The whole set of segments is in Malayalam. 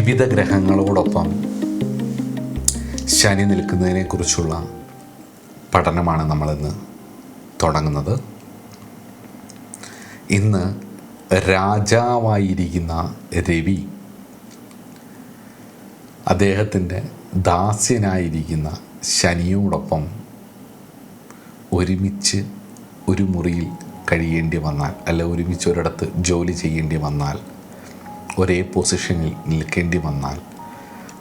വിവിധ ഗ്രഹങ്ങളോടൊപ്പം ശനി നിൽക്കുന്നതിനെക്കുറിച്ചുള്ള പഠനമാണ് നമ്മളിന്ന് തുടങ്ങുന്നത്. ഇന്ന് രാജാവായിരിക്കുന്ന രവി അദ്ദേഹത്തിൻ്റെ ദാസ്യനായിരിക്കുന്ന ശനിയോടൊപ്പം ഒരുമിച്ച് ഒരു മുറിയിൽ കഴിയേണ്ടി വന്നാൽ, അല്ല ഒരുമിച്ച് ഒരിടത്ത് ജോലി ചെയ്യേണ്ടി വന്നാൽ, ഒരേ പൊസിഷനിൽ നിൽക്കേണ്ടി വന്നാൽ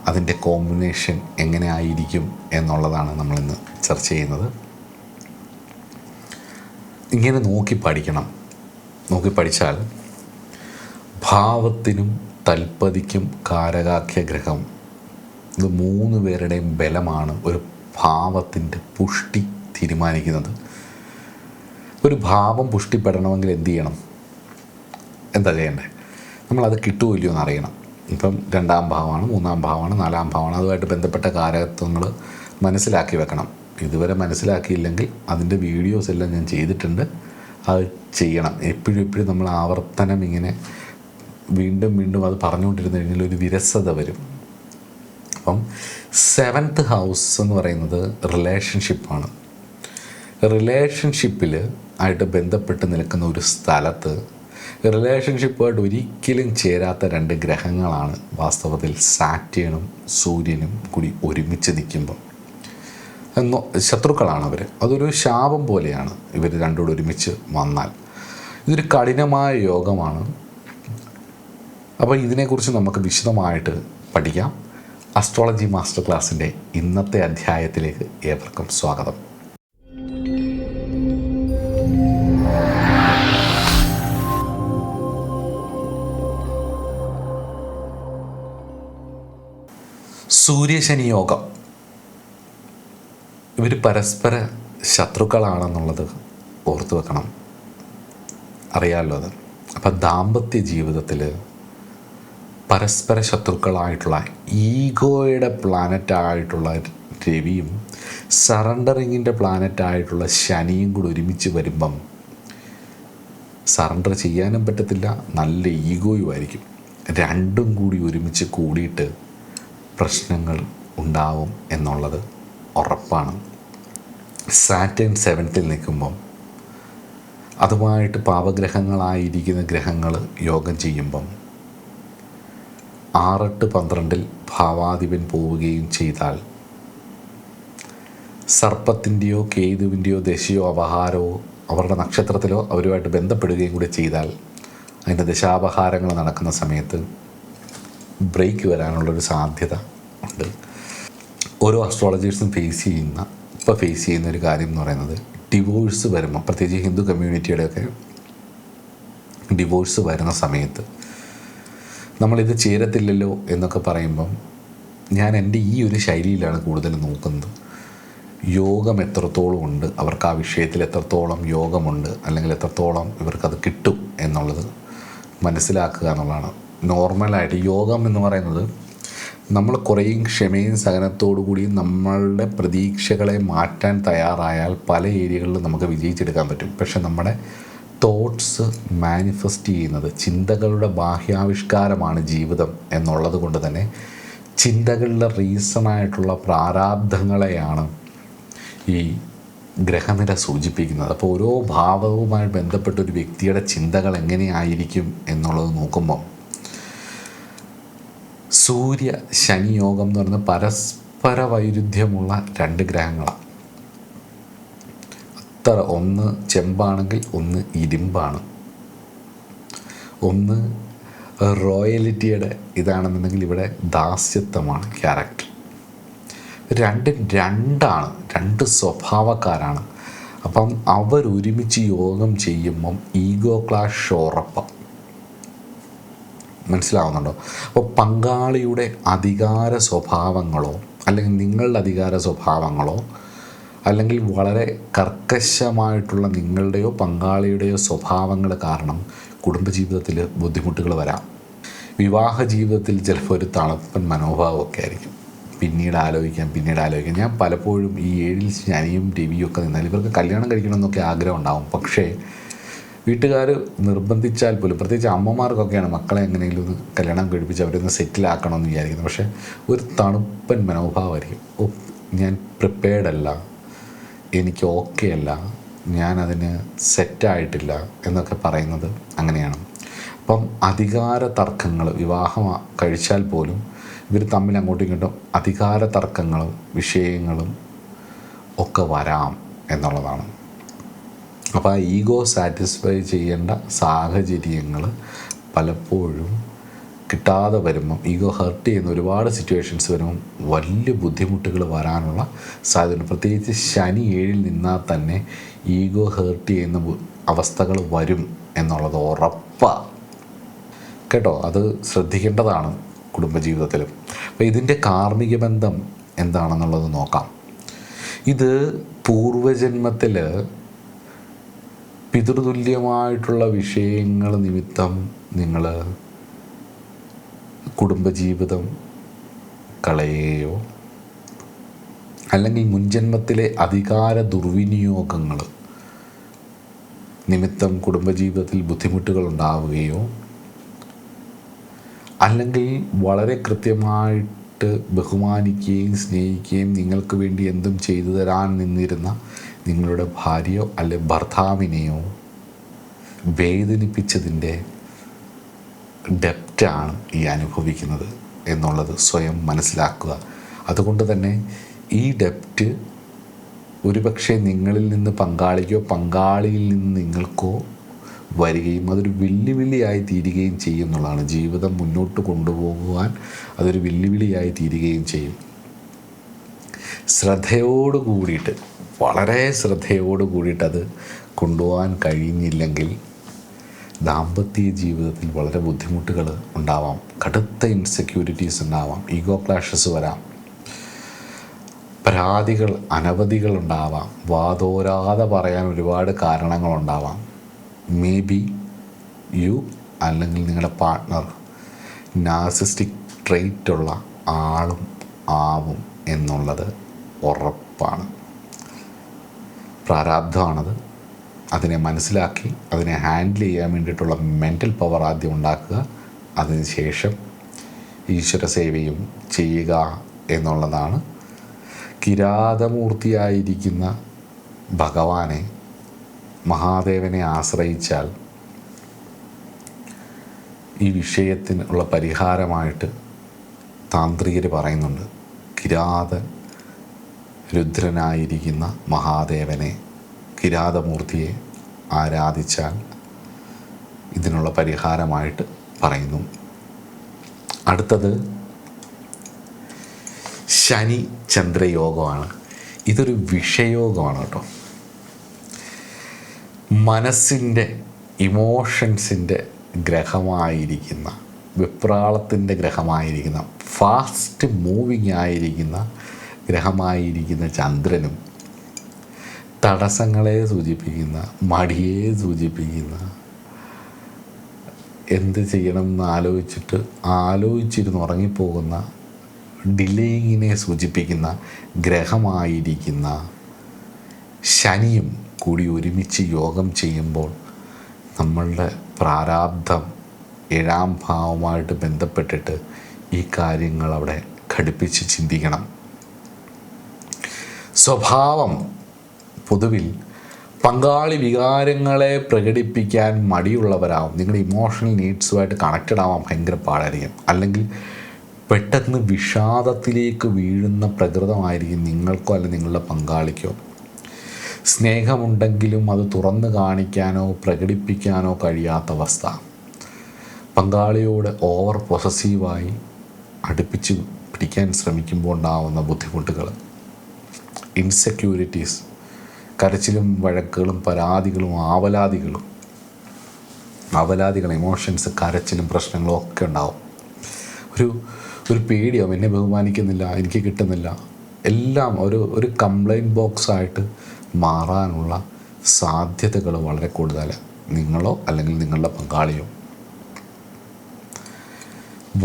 അതിൻ്റെ കോമ്പിനേഷൻ എങ്ങനെ ആയിരിക്കും എന്നുള്ളതാണ് നമ്മളിന്ന് ചർച്ച ചെയ്യുന്നത്. ഇങ്ങനെ നോക്കി പഠിച്ചാൽ ഭാവത്തിനും തൽപ്പതിക്കും കാരകാഖ്യ ഗ്രഹം, ഇത് 3 പേരുടെയും ബലമാണ് ഒരു ഭാവത്തിൻ്റെ പുഷ്ടി തീരുമാനിക്കുന്നത്. ഒരു ഭാവം പുഷ്ടിപ്പെടണമെങ്കിൽ എന്ത് ചെയ്യണം, എന്താ ചെയ്യേണ്ടത്? നമ്മളത് കിട്ടുമല്ലോ എന്ന് അറിയണം. ഇപ്പം 2ാം ഭാവമാണ്, 3ാം ഭാവമാണ്, 4ാം ഭാവമാണ്, അതുമായിട്ട് ബന്ധപ്പെട്ട കാരകത്വങ്ങൾ മനസ്സിലാക്കി വെക്കണം. ഇതുവരെ മനസ്സിലാക്കിയില്ലെങ്കിൽ അതിൻ്റെ വീഡിയോസ് എല്ലാം ഞാൻ ചെയ്തിട്ടുണ്ട്, അത് ചെയ്യണം. എപ്പോഴും നമ്മൾ ആവർത്തനം ഇങ്ങനെ വീണ്ടും അത് പറഞ്ഞുകൊണ്ടിരുന്നു കഴിഞ്ഞാൽ ഒരു വിരസത വരും. അപ്പം 7th ഹൗസ് എന്ന് പറയുന്നത് റിലേഷൻഷിപ്പാണ്. റിലേഷൻഷിപ്പിൽ ആയിട്ട് ബന്ധപ്പെട്ട് നിൽക്കുന്ന ഒരു സ്ഥലത്ത് റിലേഷൻഷിപ്പായിട്ട് ഒരിക്കലും ചേരാത്ത 2 ഗ്രഹങ്ങളാണ് വാസ്തവത്തിൽ സാറ്റേണും സൂര്യനും കൂടി ഒരുമിച്ച് നിൽക്കുമ്പോൾ. ശത്രുക്കളാണ് അവർ. അതൊരു ശാപം പോലെയാണ് ഇവർ രണ്ടുകൂടെ ഒരുമിച്ച് വന്നാൽ. ഇതൊരു കഠിനമായ യോഗമാണ്. അപ്പോൾ ഇതിനെക്കുറിച്ച് നമുക്ക് വിശദമായിട്ട് പഠിക്കാം. അസ്ട്രോളജി മാസ്റ്റർ ക്ലാസ്സിൻ്റെ ഇന്നത്തെ അധ്യായത്തിലേക്ക് ഏവർക്കും സ്വാഗതം. സൂര്യശനി യോഗം. ഇവർ പരസ്പര ശത്രുക്കളാണെന്നുള്ളത് ഓർത്തു വെക്കണം, അറിയാമല്ലോ അത്. അപ്പം ദാമ്പത്യ ജീവിതത്തിൽ പരസ്പര ശത്രുക്കളായിട്ടുള്ള ഈഗോയുടെ പ്ലാനറ്റായിട്ടുള്ള രവിയും സറണ്ടറിങ്ങിൻ്റെ പ്ലാനറ്റായിട്ടുള്ള ശനിയും കൂടി ഒരുമിച്ച് വരുമ്പം സറണ്ടർ ചെയ്യാനും പറ്റത്തില്ല, നല്ല ഈഗോയുമായിരിക്കും. രണ്ടും കൂടി ഒരുമിച്ച് കൂടിയിട്ട് പ്രശ്നങ്ങൾ ഉണ്ടാവും എന്നുള്ളത് ഉറപ്പാണ്. സാറ്റേൺ 7th നിൽക്കുമ്പം അതുമായിട്ട് പാപഗ്രഹങ്ങളായിരിക്കുന്ന ഗ്രഹങ്ങൾ യോഗം ചെയ്യുമ്പം 6-8-12 ഭാവാധിപൻ പോവുകയും ചെയ്താൽ സർപ്പത്തിൻ്റെയോ കേതുവിൻ്റെയോ ദശയോ അപഹാരമോ അവരുടെ നക്ഷത്രത്തിലോ അവരുമായിട്ട് ബന്ധപ്പെടുകയും കൂടി ചെയ്താൽ അതിൻ്റെ ദശാപഹാരങ്ങൾ നടക്കുന്ന സമയത്ത് ബ്രേക്ക് വരാനുള്ളൊരു സാധ്യത ഉണ്ട്. ഓരോ അസ്ട്രോളജേഴ്സും ഫേസ് ചെയ്യുന്ന ഒരു കാര്യം എന്ന് പറയുന്നത് ഡിവോഴ്സ് വരുമ്പോൾ, പ്രത്യേകിച്ച് ഹിന്ദു കമ്മ്യൂണിറ്റിയുടെയൊക്കെ ഡിവോഴ്സ് വരുന്ന സമയത്ത് നമ്മളിത് ചേരത്തില്ലല്ലോ എന്നൊക്കെ പറയുമ്പം ഞാൻ എൻ്റെ ഈ ഒരു ശൈലിയിലാണ് കൂടുതൽ നോക്കുന്നത്. യോഗം എത്രത്തോളം ഉണ്ട്, അവർക്ക് ആ വിഷയത്തിൽ എത്രത്തോളം യോഗമുണ്ട്, അല്ലെങ്കിൽ എത്രത്തോളം ഇവർക്കത് കിട്ടും എന്നുള്ളത് മനസ്സിലാക്കുക എന്നുള്ളതാണ്. നോർമലായിട്ട് യോഗം എന്ന് പറയുന്നത് നമ്മൾ കുറേയും ക്ഷമയും സഹനത്തോടു കൂടി നമ്മളുടെ പ്രതീക്ഷകളെ മാറ്റാൻ തയ്യാറായാൽ പല ഏരിയകളിലും നമുക്ക് വിജയിച്ചെടുക്കാൻ പറ്റും. പക്ഷെ നമ്മുടെ തോട്ട്സ് മാനിഫെസ്റ്റ് ചെയ്യുന്നത്, ചിന്തകളുടെ ബാഹ്യാവിഷ്കാരമാണ് ജീവിതം എന്നുള്ളത് കൊണ്ട് തന്നെ ചിന്തകളുടെ റീസണായിട്ടുള്ള പ്രാരാബ്ധങ്ങളെയാണ് ഈ ഗ്രഹനില സൂചിപ്പിക്കുന്നത്. അപ്പോൾ ഓരോ ഭാവവുമായി ബന്ധപ്പെട്ട ഒരു വ്യക്തിയുടെ ചിന്തകൾ എങ്ങനെയായിരിക്കും എന്നുള്ളത് നോക്കുമ്പോൾ സൂര്യ ശനി യോഗം എന്ന് പറയുന്നത് പരസ്പര വൈരുദ്ധ്യമുള്ള 2 ഗ്രഹങ്ങളാണ്. ഒന്ന് ചെമ്പാണെങ്കിൽ ഒന്ന് ഇരുമ്പാണ്. ഒന്ന് റോയലിറ്റിയുടെ ഇതാണെന്നുണ്ടെങ്കിൽ ഇവിടെ ദാസ്യത്വമാണ് ക്യാരക്ടർ. രണ്ടാണ്, 2 സ്വഭാവക്കാരാണ്. അപ്പം അവരൊരുമിച്ച് യോഗം ചെയ്യുമ്പം ഈഗോ ക്ലാഷ് ഉറപ്പാണ്. മനസ്സിലാവുന്നുണ്ടോ? അപ്പോൾ പങ്കാളിയുടെ അധികാര സ്വഭാവങ്ങളോ അല്ലെങ്കിൽ നിങ്ങളുടെ അധികാര സ്വഭാവങ്ങളോ അല്ലെങ്കിൽ വളരെ കർക്കശമായിട്ടുള്ള നിങ്ങളുടെയോ പങ്കാളിയുടെയോ സ്വഭാവങ്ങൾ കാരണം കുടുംബജീവിതത്തിൽ ബുദ്ധിമുട്ടുകൾ വരാം. വിവാഹ ജീവിതത്തിൽ ചിലപ്പോൾ ഒരു തണുപ്പൻ മനോഭാവമൊക്കെ ആയിരിക്കും. പിന്നീട് ആലോചിക്കാം. ഞാൻ പലപ്പോഴും ഈ 7ൽ ശനിയും രവിയും ഒക്കെ നിന്നാൽ ഇവർക്ക് കല്യാണം കഴിക്കണമെന്നൊക്കെ ആഗ്രഹം ഉണ്ടാവും. പക്ഷേ വീട്ടുകാർ നിർബന്ധിച്ചാൽ പോലും, പ്രത്യേകിച്ച് അമ്മമാർക്കൊക്കെയാണ് മക്കളെ എങ്ങനെയെങ്കിലും ഒന്ന് കല്യാണം കഴിപ്പിച്ച് അവരൊന്ന് സെറ്റിലാക്കണമെന്ന് വിചാരിക്കുന്നത്. പക്ഷേ ഒരു തണുപ്പൻ മനോഭാവമായിരിക്കും. ഓ, ഞാൻ പ്രിപ്പയർഡ് അല്ല, എനിക്ക് ഓക്കെ അല്ല, ഞാനതിന് സെറ്റായിട്ടില്ല എന്നൊക്കെ പറയുന്നത് അങ്ങനെയാണ്. അപ്പം അധികാര തർക്കങ്ങൾ, വിവാഹം കഴിച്ചാൽ പോലും ഇവർ തമ്മിൽ അങ്ങോട്ടും ഇങ്ങോട്ടും അധികാര തർക്കങ്ങളും വിഷയങ്ങളും ഒക്കെ വരാം എന്നുള്ളതാണ്. അപ്പോൾ ആ ഈഗോ സാറ്റിസ്ഫൈ ചെയ്യേണ്ട സാഹചര്യങ്ങൾ പലപ്പോഴും കിട്ടാതെ വരുമ്പം, ഈഗോ ഹർട്ട് ചെയ്യുന്ന ഒരുപാട് സിറ്റുവേഷൻസ് വരുമ്പം വലിയ ബുദ്ധിമുട്ടുകൾ വരാനുള്ള സാധ്യതയുണ്ട്. പ്രത്യേകിച്ച് ശനി 7-ൽ നിന്നാൽ തന്നെ ഈഗോ ഹേർട്ട് ചെയ്യുന്ന അവസ്ഥകൾ വരും എന്നുള്ളത് ഉറപ്പാണ് കേട്ടോ. അത് ശ്രദ്ധിക്കേണ്ടതാണ് കുടുംബജീവിതത്തിലും. അപ്പോൾ ഇതിൻ്റെ കാർമ്മിക ബന്ധം എന്താണെന്നുള്ളത് നോക്കാം. ഇത് പൂർവജന്മത്തിൽ പിതൃതുല്യമായിട്ടുള്ള വിഷയങ്ങൾ നിമിത്തം നിങ്ങൾ കുടുംബജീവിതം കളയുകയോ അല്ലെങ്കിൽ മുൻജന്മത്തിലെ അധികാര ദുർവിനിയോഗങ്ങൾ നിമിത്തം കുടുംബജീവിതത്തിൽ ബുദ്ധിമുട്ടുകൾ ഉണ്ടാവുകയോ അല്ലെങ്കിൽ വളരെ കൃത്യമായിട്ട് ബഹുമാനിക്കുകയും സ്നേഹിക്കുകയും നിങ്ങൾക്ക് വേണ്ടി എന്തും ചെയ്തു തരാൻ നിന്നിരുന്ന നിങ്ങളുടെ ഭാര്യയോ അല്ലെ ഭർത്താവിനെയോ വേദനിപ്പിച്ചതിൻ്റെ ഡെപ്റ്റാണ് ഈ അനുഭവിക്കുന്നത് എന്നുള്ളത് സ്വയം മനസ്സിലാക്കുക. അതുകൊണ്ട് തന്നെ ഈ ഡെപ്റ്റ് ഒരുപക്ഷെ നിങ്ങളിൽ നിന്ന് പങ്കാളിക്കോ പങ്കാളിയിൽ നിന്ന് നിങ്ങൾക്കോ വരികയും അതൊരു വെല്ലുവിളിയായി തീരുകയും ചെയ്യുന്നുള്ളതാണ്. ജീവിതം മുന്നോട്ട് കൊണ്ടുപോകുവാൻ അതൊരു വെല്ലുവിളിയായി തീരുകയും ചെയ്യും. ശ്രദ്ധയോട് കൂടിയിട്ട്, വളരെ ശ്രദ്ധയോട് കൂടിയിട്ട് അത് കൊണ്ടുപോകാൻ കഴിഞ്ഞില്ലെങ്കിൽ ദാമ്പത്യ ജീവിതത്തിൽ വളരെ ബുദ്ധിമുട്ടുകൾ ഉണ്ടാവാം. കടുത്ത ഇൻസെക്യൂരിറ്റീസ് ഉണ്ടാവാം, ഈഗോ ക്ലാഷസ് വരാം, പരാതികൾ അനവധികൾ ഉണ്ടാവാം, വാതോരാതെ പറയാൻ ഒരുപാട് കാരണങ്ങളുണ്ടാവാം. മേ ബി യു അല്ലെങ്കിൽ നിങ്ങളുടെ പാർട്ട്ണർ നാർസിസ്റ്റിക് ട്രെയ്റ്റുള്ള ആളും ആവും എന്നുള്ളത് ഉറപ്പാണ്. പ്രാരാബ്ധമാണത്. അതിനെ മനസ്സിലാക്കി അതിനെ ഹാൻഡിൽ ചെയ്യാൻ വേണ്ടിയിട്ടുള്ള മെൻ്റൽ പവർ ആദ്യം ഉണ്ടാക്കുക. അതിനുശേഷം ഈശ്വര സേവയും ചെയ്യുക എന്നുള്ളതാണ്. കിരാതമൂർത്തിയായിരിക്കുന്ന ഭഗവാനെ, മഹാദേവനെ ആശ്രയിച്ചാൽ ഈ വിഷയത്തിനുള്ള പരിഹാരമായിട്ട് താന്ത്രികർ പറയുന്നുണ്ട്. കിരാതൻ രുദ്രനായിരിക്കുന്ന മഹാദേവനെ, കിരാതമൂർത്തിയെ ആരാധിച്ചാൽ ഇതിനുള്ള പരിഹാരമായിട്ട് പറയുന്നു. അടുത്തത് ശനി ചന്ദ്രയോഗമാണ്. ഇതൊരു വിഷയോഗമാണ് കേട്ടോ. മനസ്സിൻ്റെ ഇമോഷൻസിൻ്റെ ഗ്രഹമായിരിക്കുന്ന, വിപ്രാളത്തിൻ്റെ ഗ്രഹമായിരിക്കുന്ന, ഫാസ്റ്റ് മൂവിങ് ആയിരിക്കുന്ന ഗ്രഹമായിരിക്കുന്ന ചന്ദ്രനും തടസ്സങ്ങളെ സൂചിപ്പിക്കുന്ന, മടിയെ സൂചിപ്പിക്കുന്ന, എന്ത് ചെയ്യണം എന്ന് ആലോചിച്ചിരുന്ന് ഉറങ്ങിപ്പോകുന്ന, ഡിലേയിങ്ങിനെ സൂചിപ്പിക്കുന്ന ഗ്രഹമായിരിക്കുന്ന ശനിയും കൂടി ഒരുമിച്ച് യോഗം ചെയ്യുമ്പോൾ നമ്മളുടെ പ്രാരാബ്ധം 7-ാം ഭാവമായിട്ട് ബന്ധപ്പെട്ടിട്ട് ഈ കാര്യങ്ങൾ അവിടെ ഘടിപ്പിച്ച് ചിന്തിക്കണം. സ്വഭാവം പൊതുവിൽ പങ്കാളി വികാരങ്ങളെ പ്രകടിപ്പിക്കാൻ മടിയുള്ളവരാവും. നിങ്ങളുടെ ഇമോഷണൽ നീഡ്സുമായിട്ട് കണക്റ്റഡ് ആവാൻ ഭയങ്കര പാടായിരിക്കും. അല്ലെങ്കിൽ പെട്ടെന്ന് വിഷാദത്തിലേക്ക് വീഴുന്ന പ്രകൃതമായിരിക്കും നിങ്ങൾക്കോ അല്ലെങ്കിൽ നിങ്ങളുടെ പങ്കാളിക്കോ. സ്നേഹമുണ്ടെങ്കിലും അത് തുറന്നു കാണിക്കാനോ പ്രകടിപ്പിക്കാനോ കഴിയാത്ത അവസ്ഥ. പങ്കാളിയോട് ഓവർ പൊസസീവായി അടുപ്പിച്ച് പിടിക്കാൻ ശ്രമിക്കുമ്പോൾ ഉണ്ടാകുന്ന ബുദ്ധിമുട്ടുകൾ, ഇൻസെക്യൂരിറ്റീസ്, കരച്ചിലും വഴക്കുകളും പരാതികളും ആവലാതികളും ഇമോഷൻസ്, കരച്ചിലും പ്രശ്നങ്ങളും ഒക്കെ ഉണ്ടാവും. ഒരു പേടിയാവും, എന്നെ ബഹുമാനിക്കുന്നില്ല, എനിക്ക് കിട്ടുന്നില്ല, എല്ലാം ഒരു കംപ്ലൈൻറ്റ് ബോക്സായിട്ട് മാറാനുള്ള സാധ്യതകൾ വളരെ കൂടുതൽ. നിങ്ങളോ അല്ലെങ്കിൽ നിങ്ങളുടെ പങ്കാളിയോ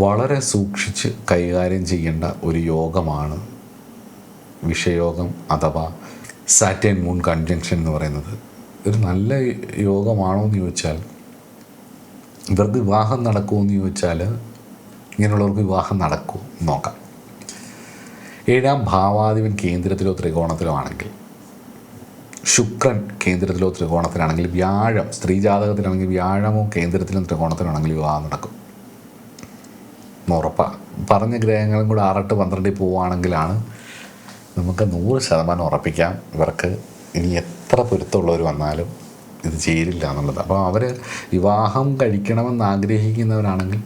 വളരെ സൂക്ഷിച്ച് കൈകാര്യം ചെയ്യേണ്ട ഒരു യോഗമാണ് വിഷയോഗം അഥവാ സാറ്റേൺ മൂൺ കൺജങ്ഷൻ എന്ന് പറയുന്നത്. ഒരു നല്ല യോഗമാണോ എന്ന് ചോദിച്ചാൽ, ഇവർക്ക് വിവാഹം നടക്കുമോ എന്ന് ചോദിച്ചാൽ, ഇങ്ങനെയുള്ളവർക്ക് വിവാഹം നടക്കുമോ നോക്കാം. 7ാം ഭാവാധിപൻ കേന്ദ്രത്തിലോ ത്രികോണത്തിലോ ആണെങ്കിൽ, ശുക്രൻ കേന്ദ്രത്തിലോ ത്രികോണത്തിലാണെങ്കിൽ, വ്യാഴം സ്ത്രീ ജാതകത്തിലാണെങ്കിൽ വ്യാഴമോ കേന്ദ്രത്തിലും ത്രികോണത്തിലോ ആണെങ്കിൽ വിവാഹം നടക്കും. ഉറപ്പാണ്. പറഞ്ഞ ഗ്രഹങ്ങളും കൂടെ 6, 8, 12 പോവുകയാണെങ്കിലാണ് നമുക്ക് 100% ഉറപ്പിക്കാം ഇവർക്ക് ഇനി എത്ര പൊരുത്തമുള്ളവർ വന്നാലും ഇത് ചേരില്ല എന്നുള്ളത്. അപ്പോൾ അവർ വിവാഹം കഴിക്കണമെന്ന് ആഗ്രഹിക്കുന്നവരാണെങ്കിൽ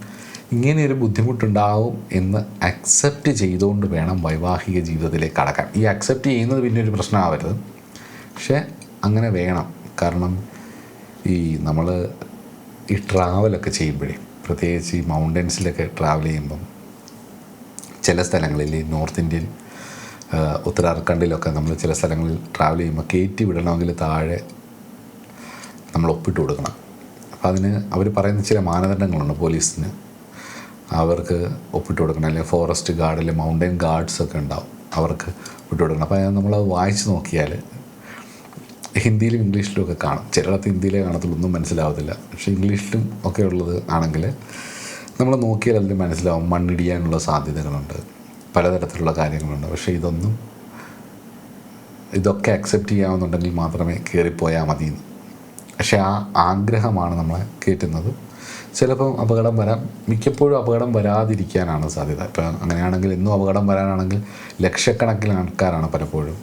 ഇങ്ങനെയൊരു ബുദ്ധിമുട്ടുണ്ടാവും എന്ന് അക്സെപ്റ്റ് ചെയ്തുകൊണ്ട് വേണം വൈവാഹിക ജീവിതത്തിലേക്ക് കടക്കാൻ. ഈ അക്സെപ്റ്റ് ചെയ്യുന്നത് പിന്നെ ഒരു പ്രശ്നമാവരുത്, പക്ഷേ അങ്ങനെ വേണം. കാരണം നമ്മൾ ഈ ട്രാവലൊക്കെ ചെയ്യുമ്പോഴേ, പ്രത്യേകിച്ച് ഈ മൗണ്ടൻസിലൊക്കെ ട്രാവൽ ചെയ്യുമ്പം ചില സ്ഥലങ്ങളിൽ, ഈ നോർത്ത് ഇന്ത്യൻ ഉത്തരാഖണ്ഡിലൊക്കെ നമ്മൾ ചില സ്ഥലങ്ങളിൽ ട്രാവൽ ചെയ്യുമ്പോൾ കയറ്റി വിടണമെങ്കിൽ താഴെ നമ്മൾ ഒപ്പിട്ട് കൊടുക്കണം. അപ്പോൾ അതിന് അവർ പറയുന്ന ചില മാനദണ്ഡങ്ങളുണ്ട് പോലീസിന്. അവർക്ക് ഒപ്പിട്ട് കൊടുക്കണം, അല്ലെങ്കിൽ ഫോറസ്റ്റ് ഗാർഡിൽ മൗണ്ടൻ ഗാർഡ്സൊക്കെ ഉണ്ടാവും, അവർക്ക് ഒപ്പിട്ട് കൊടുക്കണം. അപ്പോൾ നമ്മളത് വായിച്ച് നോക്കിയാൽ ഹിന്ദിയിലും ഇംഗ്ലീഷിലും ഒക്കെ കാണും. ചിലയിടത്ത് ഹിന്ദിയിലേ കാണത്തുള്ളൂ, ഒന്നും മനസ്സിലാവത്തില്ല. പക്ഷേ ഇംഗ്ലീഷിലും ഒക്കെ ഉള്ളത് ആണെങ്കിൽ നമ്മൾ നോക്കിയാൽ അതിൽ മനസ്സിലാവും മണ്ണിടിയാനുള്ള സാധ്യതകളുണ്ട്, പലതരത്തിലുള്ള കാര്യങ്ങളുണ്ട്. പക്ഷേ ഇതൊക്കെ അക്സെപ്റ്റ് ചെയ്യാമെന്നുണ്ടെങ്കിൽ മാത്രമേ കയറിപ്പോയാൽ മതിയെന്ന്. പക്ഷേ ആ ആഗ്രഹമാണ് നമ്മളെ കയറ്റുന്നത്. ചിലപ്പം അപകടം വരാം, മിക്കപ്പോഴും അപകടം വരാതിരിക്കാനാണ് സാധ്യത. ഇപ്പം അങ്ങനെയാണെങ്കിൽ എന്നും അപകടം വരാനാണെങ്കിൽ ലക്ഷക്കണക്കിന് ആൾക്കാരാണ് പലപ്പോഴും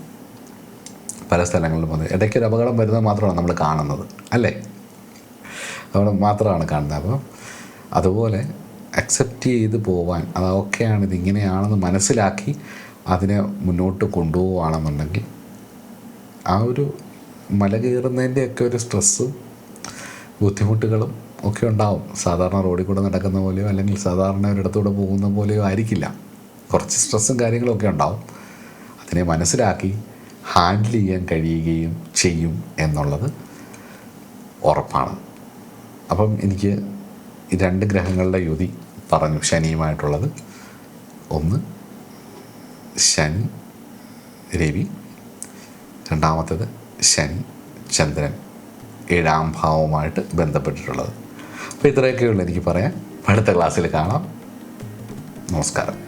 പല സ്ഥലങ്ങളിലും വന്നത്. ഇടയ്ക്കൊരു അപകടം വരുന്നത് മാത്രമാണ് നമ്മൾ കാണുന്നത്, അല്ലേ? അവിടെ മാത്രമാണ് കാണുന്നത്. അപ്പോൾ അതുപോലെ അക്സെപ്റ്റ് ചെയ്ത് പോവാൻ, അതൊക്കെയാണ് ഇതിങ്ങനെയാണെന്ന് മനസ്സിലാക്കി അതിനെ മുന്നോട്ട് കൊണ്ടുപോവുകയാണെന്നുണ്ടെങ്കിൽ ആ ഒരു മല കയറുന്നതിൻ്റെയൊക്കെ ഒരു സ്ട്രെസ്സും ബുദ്ധിമുട്ടുകളും ഒക്കെ ഉണ്ടാവും. സാധാരണ റോഡിൽ കൂടെ നടക്കുന്ന പോലെയോ അല്ലെങ്കിൽ സാധാരണ ഒരിടത്തൂടെ പോകുന്ന പോലെയോ ആയിരിക്കില്ല. കുറച്ച് സ്ട്രെസ്സും കാര്യങ്ങളൊക്കെ ഉണ്ടാവും. അതിനെ മനസ്സിലാക്കി ഹാൻഡിൽ ചെയ്യാൻ കഴിയുകയും ചെയ്യും എന്നുള്ളത് ഉറപ്പാണ്. അപ്പം എനിക്ക് ഈ 2 ഗ്രഹങ്ങളുടെ യുതി പറഞ്ഞു, ശനിയുമായിട്ടുള്ളത്. ഒന്ന് ശനി രവി, രണ്ടാമത്തേത് ശനി ചന്ദ്രൻ 7ാം ഭാവവുമായിട്ട് ബന്ധപ്പെട്ടിട്ടുള്ളത്. അപ്പോൾ ഇത്രയൊക്കെയുള്ളൂ എനിക്ക് പറയാൻ. അടുത്ത ക്ലാസ്സിൽ കാണാം. നമസ്കാരം.